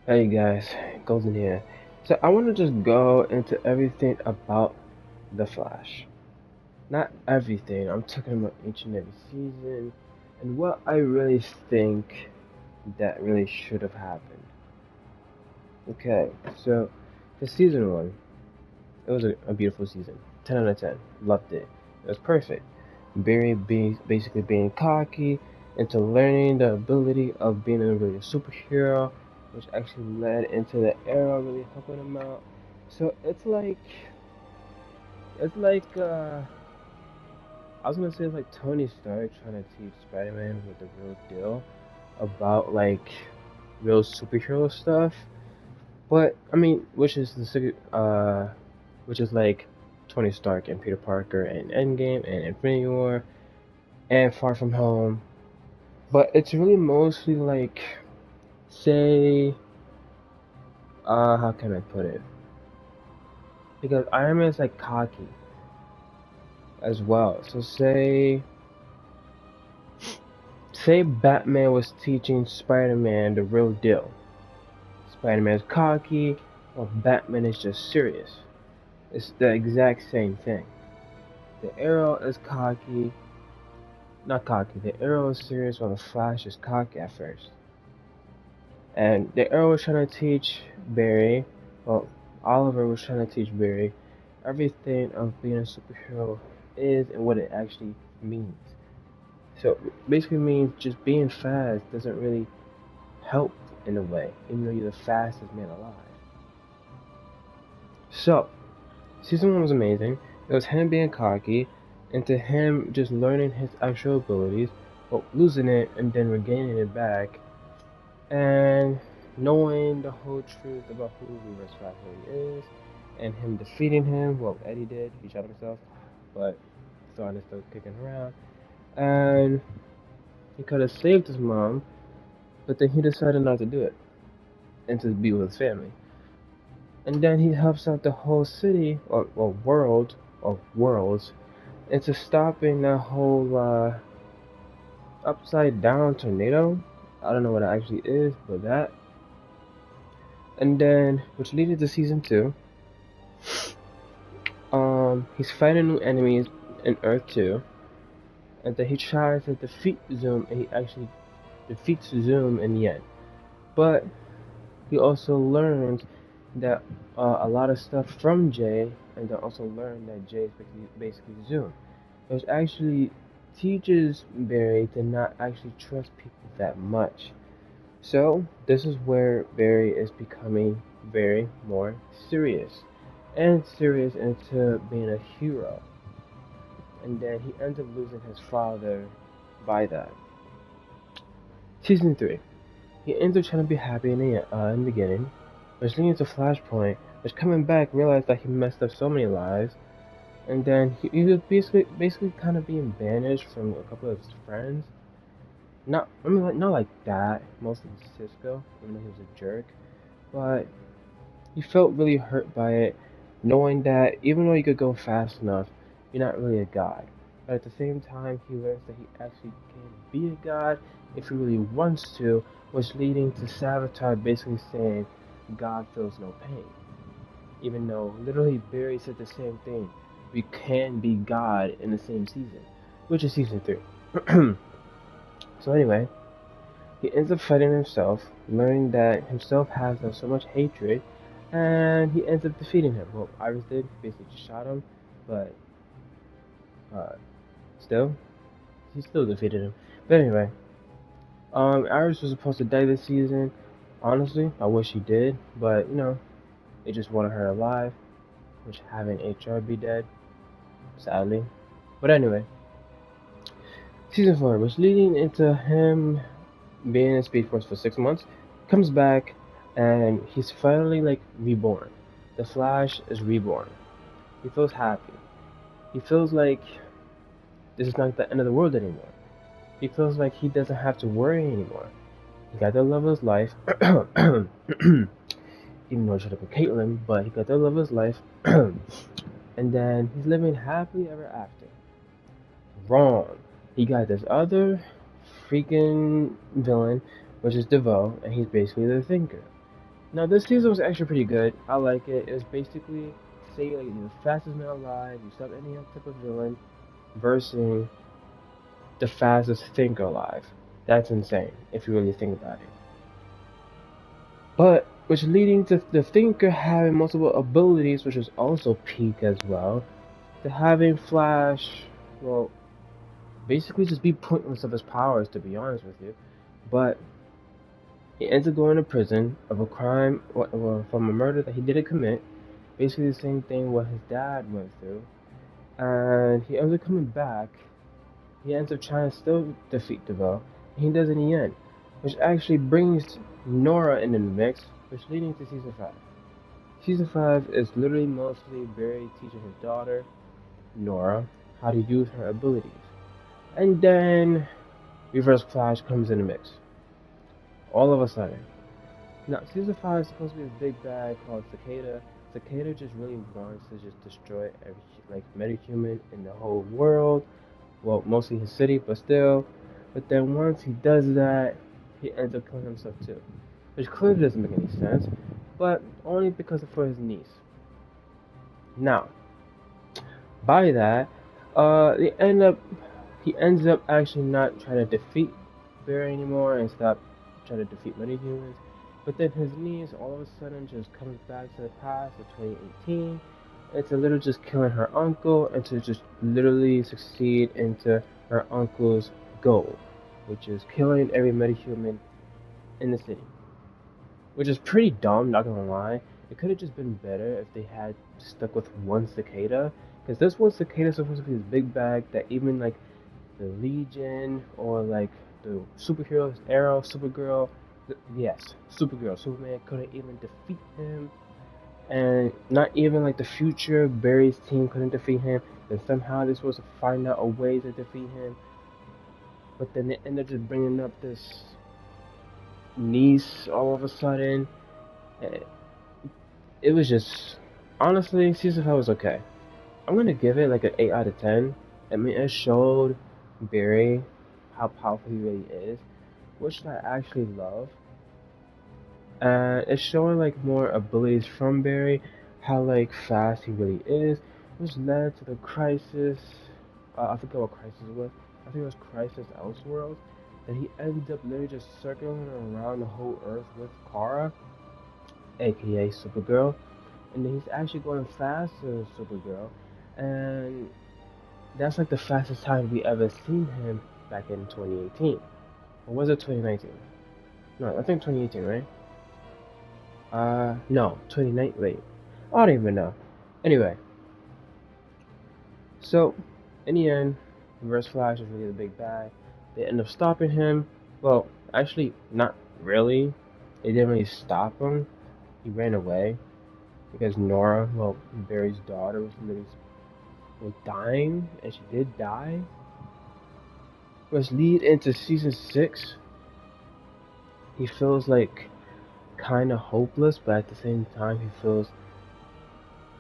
Hey guys, Golden here. So I want to just go into everything about The Flash. Not everything, I'm talking about each and every season and what I really think that really should have happened. Okay, so for season 1, it was a beautiful season. 10 out of 10. Loved it. It was perfect. Barry basically being cocky into learning the ability of being a really superhero, which actually led into the Arrow really helping him out. So it's like I was gonna say it's like Tony Stark trying to teach Spider-Man what the real deal about like real superhero stuff. But I mean, which is like Tony Stark and Peter Parker and Endgame and Infinity War and Far From Home. But it's really mostly like, say, how can I put it? Because Iron Man is like cocky as well. So say Batman was teaching Spider-Man the real deal. Spider-Man is cocky, while Batman is just serious. It's the exact same thing. The Arrow is cocky, not cocky. The Arrow is serious, while the Flash is cocky at first. And the Arrow was trying to teach Barry, well, Oliver was trying to teach Barry everything of being a superhero is and what it actually means. So basically means just being fast doesn't really help in a way, even though you're the fastest man alive. So season 1 was amazing. It was him being cocky, into him just learning his actual abilities, but losing it and then regaining it back, and knowing the whole truth about who Reverse Flash really is, and him defeating him. Well, Eddie did. He shot himself, but Thawne is still kicking around. And he could have saved his mom, but then he decided not to do it and to be with his family. And then he helps out the whole city or world or worlds into stopping that whole upside down tornado. I don't know what it actually is, but that. And then, which leaded to season 2. He's fighting new enemies in Earth 2, and then he tries to defeat Zoom, and he actually defeats Zoom in the end. But he also learns that a lot of stuff from Jay, and then also learned that Jay is basically Zoom, which actually teaches Barry to not actually trust people that much. So this is where Barry is becoming very more serious, and serious into being a hero. And then he ends up losing his father by that. Season 3. He ends up trying to be happy in the beginning, which leads to Flashpoint, which coming back realized that he messed up so many lives, and then he was basically kind of being banished from a couple of his friends. Not like that, mostly Cisco, even though he was a jerk, but he felt really hurt by it, knowing that even though you could go fast enough, you're not really a god. But at the same time, he learns that he actually can be a god if he really wants to, which leading to Savitar basically saying God feels no pain. Even though literally Barry said the same thing. We can be God in the same season, which is season 3. So anyway, he ends up fighting himself, learning that himself has so much hatred, and he ends up defeating him. Well, Iris did, basically just shot him, but uh, still, he still defeated him. But anyway, Iris was supposed to die this season. Honestly, I wish he did, but they just wanted her alive, which having HR be dead, sadly. But anyway, season 4 was leading into him being in Speed Force for 6 months, comes back, and he's finally like reborn. The Flash is reborn. He feels happy. He feels like this is not the end of the world anymore. He feels like he doesn't have to worry anymore. He got the love of his life, even though he should have been Caitlyn, but he got the love of his life, and then he's living happily ever after. Wrong. He got this other freaking villain, which is DeVoe, and he's basically the Thinker. Now this season was actually pretty good. I like it. It was basically say like you're the fastest man alive, you stop any type of villain, versus the fastest thinker alive. That's insane if you really think about it. But which leading to the thinker having multiple abilities, which is also peak as well. To having Flash, well, basically just be pointless of his powers, to be honest with you. But he ends up going to prison of a crime or from a murder that he didn't commit. Basically the same thing what his dad went through. And he ends up coming back. He ends up trying to still defeat DeVoe. And he does in the end. Which actually brings Nora into the mix, which leading to season 5. Season 5 is literally mostly Barry teaching his daughter, Nora, how to use her abilities. And then Reverse Flash comes in the mix. All of a sudden. Now, Season 5 is supposed to be a big bad called Cicada. Cicada just really wants to just destroy every like metahuman in the whole world. Well, mostly his city, but still. But then once he does that, he ends up killing himself too. Which clearly doesn't make any sense, but only because of for his niece. Now, by that, they end up he ends up actually not trying to defeat Barry anymore and stop trying to defeat many humans. But then his niece all of a sudden just comes back to the past of 2018. And to literally just killing her uncle and to just literally succeed into her uncle's goal, which is killing every metahuman in the city. Which is pretty dumb, not gonna lie. It could have just been better if they had stuck with one cicada. Because this one cicada is supposed to be this big bag that even like the Legion or like the superheroes, Arrow, Supergirl, yes, Supergirl, Superman couldn't even defeat him, and not even like the future Barry's team couldn't defeat him. Then somehow they're supposed to find out a way to defeat him, but then they end up just bringing up this niece all of a sudden. It, it was just honestly, season 5 was okay. I'm gonna give it like an 8 out of 10. I mean, it showed Barry how powerful he really is, which I actually love. And it's showing like more abilities from Barry, how like fast he really is, which led to the crisis. I forget what crisis it was. I think it was Crisis Elseworlds. That he ended up literally just circling around the whole Earth with Kara, aka Supergirl, and then he's actually going faster than Supergirl, and that's like the fastest time we ever seen him back in 2018. Or was it 2019? No, I think 2018, right? No, 29. Wait, I don't even know. Anyway, so in the end, Reverse Flash is really the big bad. They end up stopping him. Well, actually, not really. They didn't really stop him. He ran away because Nora, well, Barry's daughter, was dying, and she did die. Which lead into season 6. He feels like kind of hopeless, but at the same time, he feels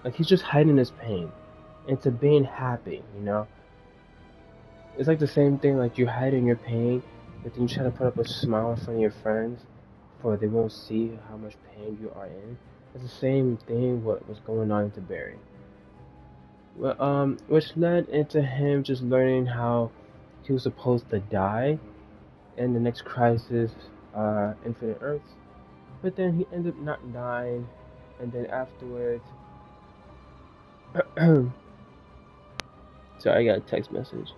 like he's just hiding his pain into being happy, you know? It's like the same thing, like you're hiding your pain, but then you try to put up a smile in front of your friends, for they won't see how much pain you are in. It's the same thing what was going on to Barry. Well, which led into him just learning how he was supposed to die in the next crisis, Infinite Earths. But then he ended up not dying, and then afterwards, sorry, I got a text message.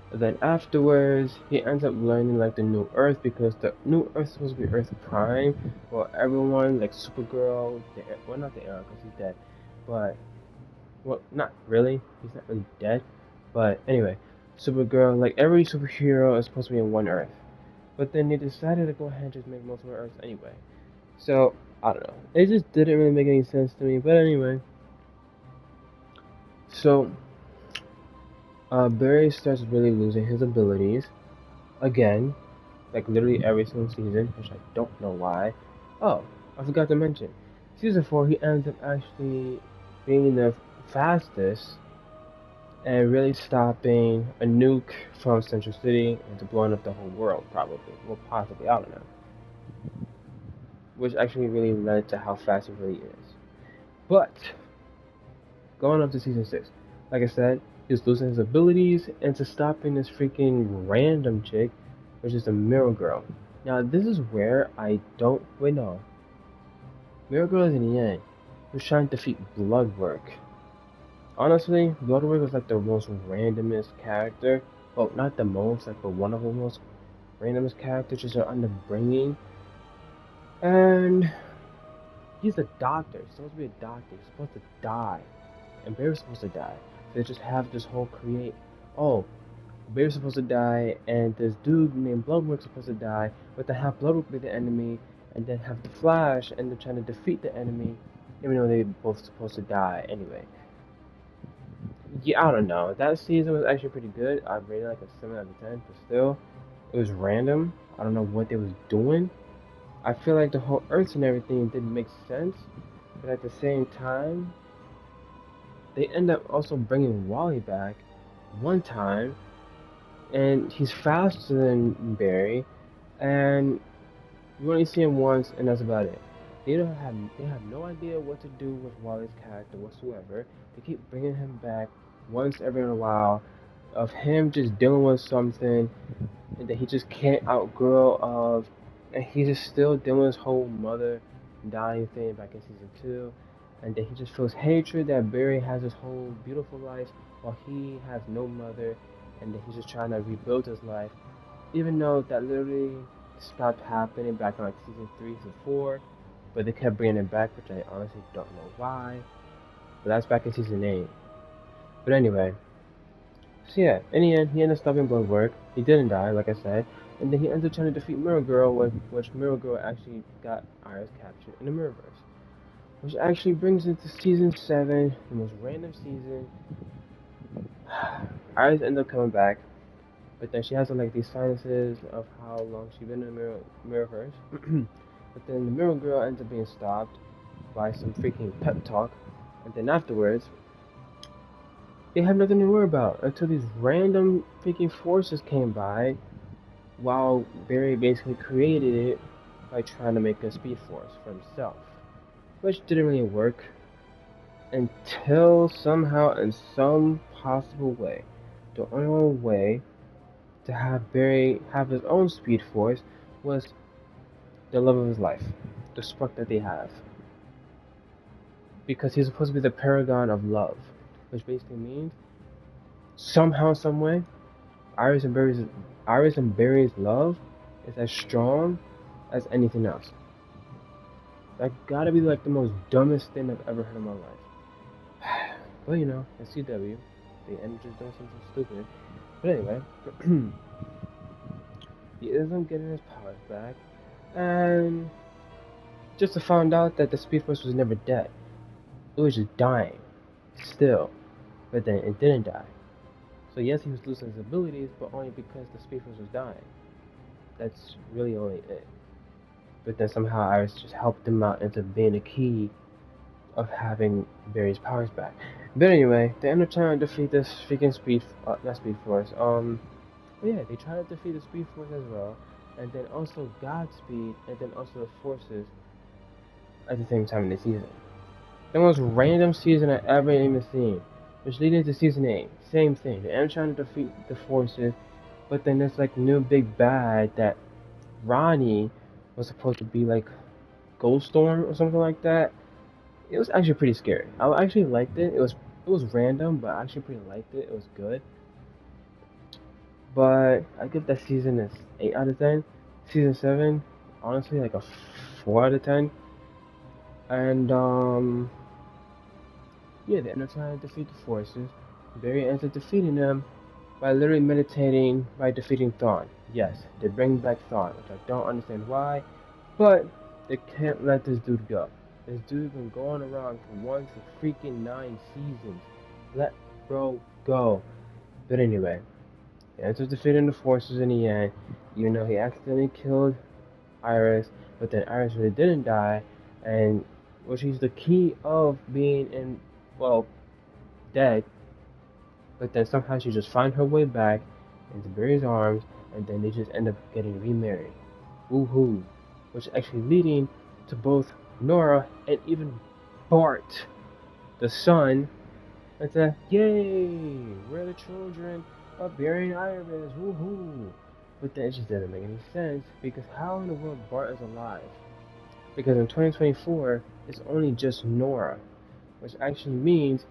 And then afterwards, he ends up learning like the new Earth because the new Earth is supposed to be Earth Prime. Well, everyone like Supergirl, well not the Arrow because he's dead, but well not really. He's not really dead, but anyway, Supergirl like every superhero is supposed to be in one Earth, but then they decided to go ahead and just make multiple Earths anyway. So I don't know. It just didn't really make any sense to me. But anyway, so Barry starts really losing his abilities again, like literally every single season, which I don't know why. Oh, I forgot to mention, season 4 he ends up actually being the fastest and really stopping a nuke from Central City into blowing up the whole world, probably. Well, possibly, I don't know. Which actually really led to how fast it really is. But, going up to Season 6, like I said, he's losing his abilities into stopping this freaking random chick, which is the Mirror Girl. Now, this is where I don't. Wait, no. Mirror Girl is in the end. He was trying to defeat Bloodwork. Honestly, Bloodwork was like the most randomest character. Well, not the most, like, but one of the most randomest characters just are under bringing. And he's a doctor. He's supposed to be a doctor. He's supposed to die. And Barry's supposed to die. So they just have this whole create. Oh, Barry's supposed to die, and this dude named Bloodwork's supposed to die, but they have Bloodwork be the enemy, and then have the Flash, and they're trying to defeat the enemy, even though they both supposed to die anyway. Yeah, I don't know. That season was actually pretty good. I rated like a 7 out of 10, but still, it was random. I don't know what they was doing. I feel like the whole Earths and everything didn't make sense, but at the same time, they end up also bringing Wally back one time, and he's faster than Barry, and you only see him once, and that's about it. They have no idea what to do with Wally's character whatsoever. They keep bringing him back once every in a while, of him just dealing with something and that he just can't outgrow of, and he's just still dealing with his whole mother dying thing back in season 2, and that he just feels hatred that Barry has his whole beautiful life while he has no mother, and that he's just trying to rebuild his life, even though that literally stopped happening back in like season 3, season 4, but they kept bringing it back, which I honestly don't know why, but that's back in season 8. But anyway, so yeah, in the end, he ended up stopping Bloodwork. He didn't die, like I said, and then he ended up trying to defeat Mirror Girl, which Mirror Girl actually got Iris captured in the Mirrorverse. Which actually brings it to season 7, the most random season. Iris ended up coming back, but then she has like these sinuses of how long she's been in the Mirrorverse. But then the Mirror Girl ends up being stopped by some freaking pep talk, and then afterwards, they have nothing to worry about until these random freaking forces came by while Barry basically created it by trying to make a speed force for himself, which didn't really work until somehow, in some possible way, the only way to have Barry have his own speed force was the love of his life, the spark that they have, because he's supposed to be the paragon of love, which basically means somehow, some way, Iris and Barry's love is as strong as anything else. That gotta be like the most dumbest thing I've ever heard in my life. But you know, it's CW. They end up just doing something stupid. But anyway, he ends up getting his powers back, and just to find out that the Speed Force was never dead. It was just dying, still. But then it didn't die. So yes, he was losing his abilities, but only because the Speed Force was dying. That's really only it. But then somehow Iris just helped him out into being the key of having Barry's powers back. But anyway, they end up trying to defeat this freaking not Speed Force. But yeah, they try to defeat the Speed Force as well, and then also Godspeed, and then also the Forces at the same time in the season. The most random season I ever even seen, which leading to season 8. Same thing. They end up trying to defeat the Forces, but then there's like new big bad that Ronnie was supposed to be like Ghost Storm or something like that. It was actually pretty scary. I actually liked it. It was random, but I actually pretty liked it. It was good. But I give that season a 8 out of 10. Season 7, honestly, like a 4 out of 10. And yeah, they end up trying to defeat the forces. Barry ends up defeating them by literally meditating by defeating Thawne. Yes, they bring back Thawne, which I don't understand why, but they can't let this dude go. This dude's been going around for 9 seasons. Let bro go. But anyway, he ends up defeating the forces in the end, even though he accidentally killed Iris, but then Iris really didn't die, and well, she's the key of being in, well, dead, But then somehow she just finds her way back into Barry's arms, and then they just end up getting remarried. Woohoo! Which actually leading to both Nora and even Bart, the son. It's a yay! We're the children of Barry and Iris. Woohoo! But then it just didn't make any sense because how in the world Bart is alive? Because in 2024, it's only just Nora, which actually means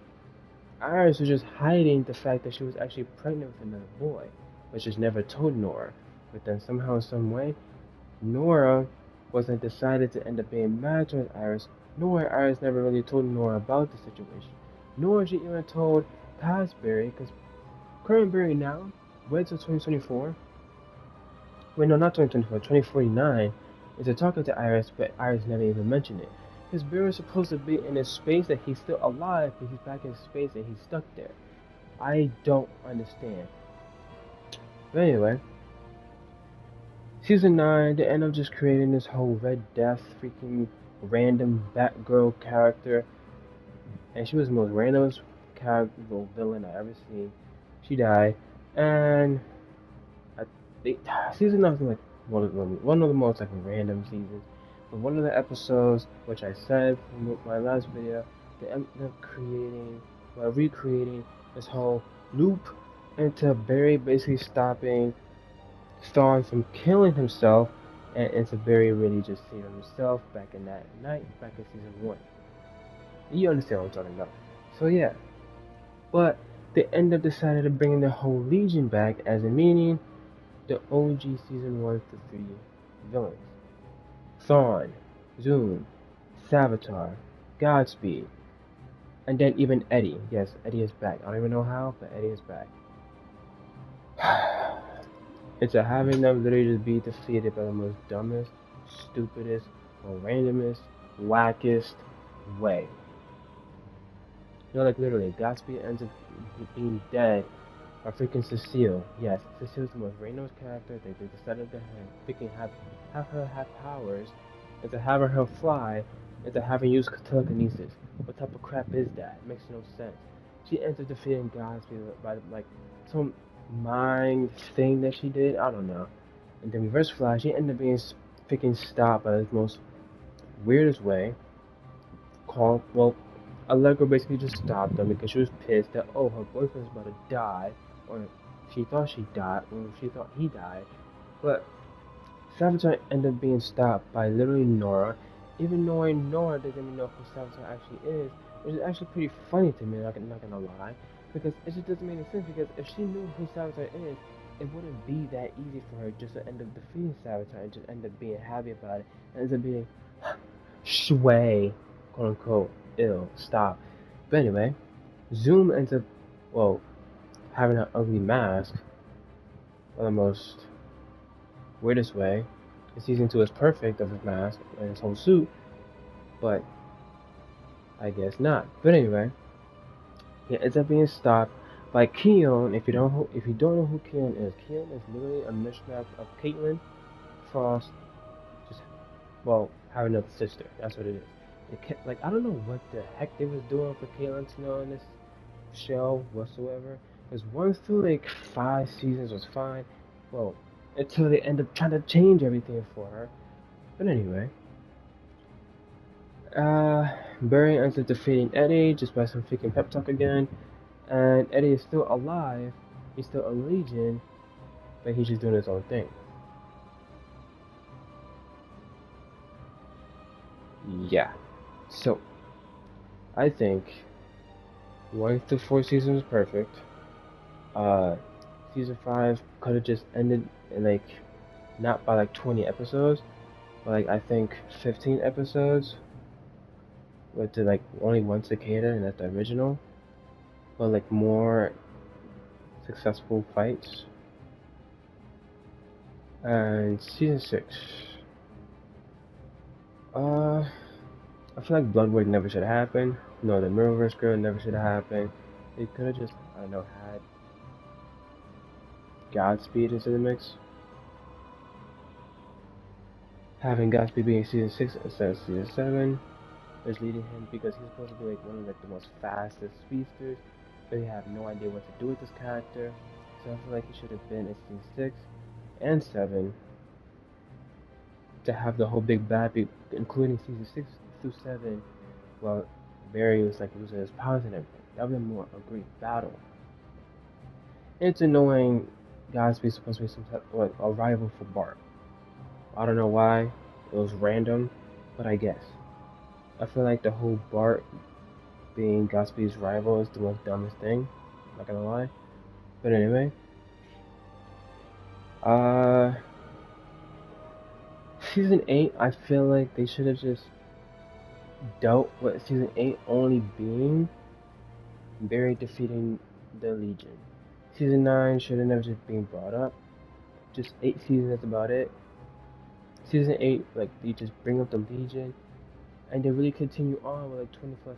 Iris was just hiding the fact that she was actually pregnant with another boy, but just never told Nora. But then somehow, some way, Nora wasn't decided to end up being married with Iris, nor Iris never really told Nora about the situation. Nor she even told past Barry, because current Barry now, wait till 2024. Wait, no, not 2024, 2049, is talking to Iris, but Iris never even mentioned it. Because Barry's supposed to be in a space that he's still alive, but he's back in space and he's stuck there. I don't understand. But anyway, Season 9, they end up just creating this whole Red Death freaking random Batgirl character. And she was the most randomest character villain I ever seen. She died. And I think Season 9 was like one of the most like random seasons. But one of the episodes, which I said from my last video, they ended up recreating this whole loop into Barry basically stopping Thawne from killing himself, and into Barry really just saving himself back in that night, back in season 1. You understand what I'm talking about. So yeah, but they end up deciding to bring the whole Legion back, as in meaning the OG season 1 to 3 villains. Thawne, Zoom, Savitar, Godspeed, and then even Eddie. Yes, Eddie is back. I don't even know how, but Eddie is back. It's a having them literally just be defeated by the most dumbest, stupidest, or randomest, wackest way. You know, like literally, Godspeed ends up being dead by freaking Cecile. Yes, Cecile's the most randomest character. They decided to have her have powers, and to have her fly, and to have her use telekinesis. What type of crap is that? It makes no sense. She ends up defeating Godspeed by like some mind thing that she did. I don't know. And then Reverse Flash, she ended up being freaking stopped by the most weirdest way. Allegra basically just stopped them because she was pissed that her boyfriend's about to die, or she thought she died, or she thought he died. But Savitar ended up being stopped by literally Nora, even knowing Nora doesn't even know who Savitar actually is, which is actually pretty funny to me. I'm not gonna lie, because it just doesn't make any sense. Because if she knew who Savitar is, it wouldn't be that easy for her just to end up defeating Savitar and just end up being happy about it, and end up being sway, quote unquote, ill, stop. But anyway, Zoom ends up, well, having an ugly mask, for the most weirdest way. Season 2 is perfect of his mask and his whole suit, but I guess not. But anyway, he ends up being stopped by Keon. If you don't know who Keon is literally a mismatch of Caitlin, Frost, just having another sister. That's what it is. Like I don't know what the heck they was doing for Caitlin to know in this show whatsoever. Because 1 through like 5 seasons was fine. Well, until they end up trying to change everything for her. But anyway, Barry ends up defeating Eddie just by some freaking pep talk again. And Eddie is still alive. He's still a Legion, but he's just doing his own thing. Yeah. So, I think 1 through 4 seasons was perfect. Season 5 could have just ended in like, not by like 20 episodes, but like I think 15 episodes with the, like only one cicada, and that's the original, but like more successful fights. And season 6, I feel like Bloodwork never should have happened. No, the Mirrorverse girl never should have happened. They could have just, I don't know, had Godspeed into the mix. Having Godspeed being season 6 instead of season 7 is leading him because he's supposed to be like one of like the most fastest speedsters. They have no idea what to do with this character. So I feel like he should have been in season 6 and 7 to have the whole big bad, including season 6 through 7. Well, Barry was like losing his powers and everything. That would have been more a great battle. It's annoying Gatsby's supposed to be some type of like a rival for Bart. I don't know why. It was random, but I guess. I feel like the whole Bart being Gatsby's rival is the most dumbest thing. Not gonna lie. But anyway. Season 8, I feel like they should have just dealt with season 8 only being Barry defeating the Legion. Season 9 should have never just been brought up. Just 8 seasons, that's about it. Season 8, like, they just bring up the Legion, and they really continue on with like 20 plus,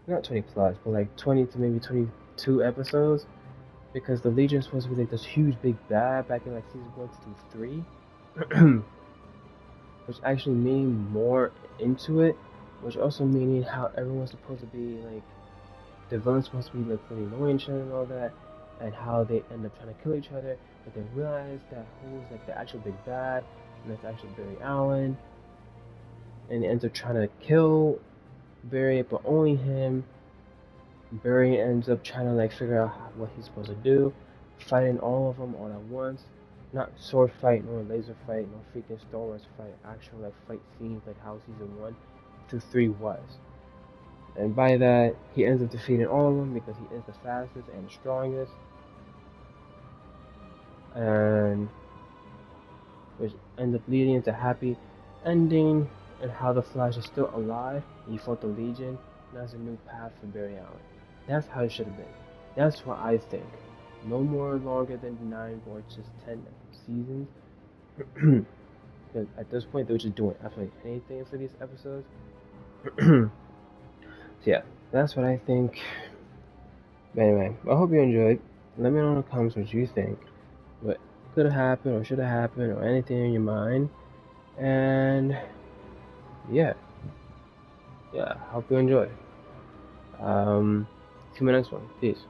not 20 plus, but like 20 to maybe 22 episodes, because the Legion is supposed to be like this huge big bad back in like season 1 through 3, which actually meaning more into it, which also meaning how everyone's supposed to be like, the villain's supposed to be like really annoying each other and all that, and how they end up trying to kill each other, but they realize that who's like the actual big bad, and that's actually Barry Allen, and he ends up trying to kill Barry, but only him. Barry ends up trying to like figure out what he's supposed to do, fighting all of them all at once. Not sword fight, nor laser fight, nor freaking Star Wars fight. Actual like fight scenes like how season 1 through 3 was. And by that, he ends up defeating all of them because he is the fastest and the strongest. And which ends up leading into happy ending and how the Flash is still alive. He fought the Legion. And that's a new path for Barry Allen. That's how it should have been. That's what I think. No more longer than 9 or just 10 seasons. Because at this point, they were just doing absolutely anything for these episodes. So yeah, that's what I think. But anyway, I hope you enjoyed. Let me know in the comments what you think. What could have happened or should have happened or anything in your mind. And yeah, hope you enjoy. See you in the next one. Peace.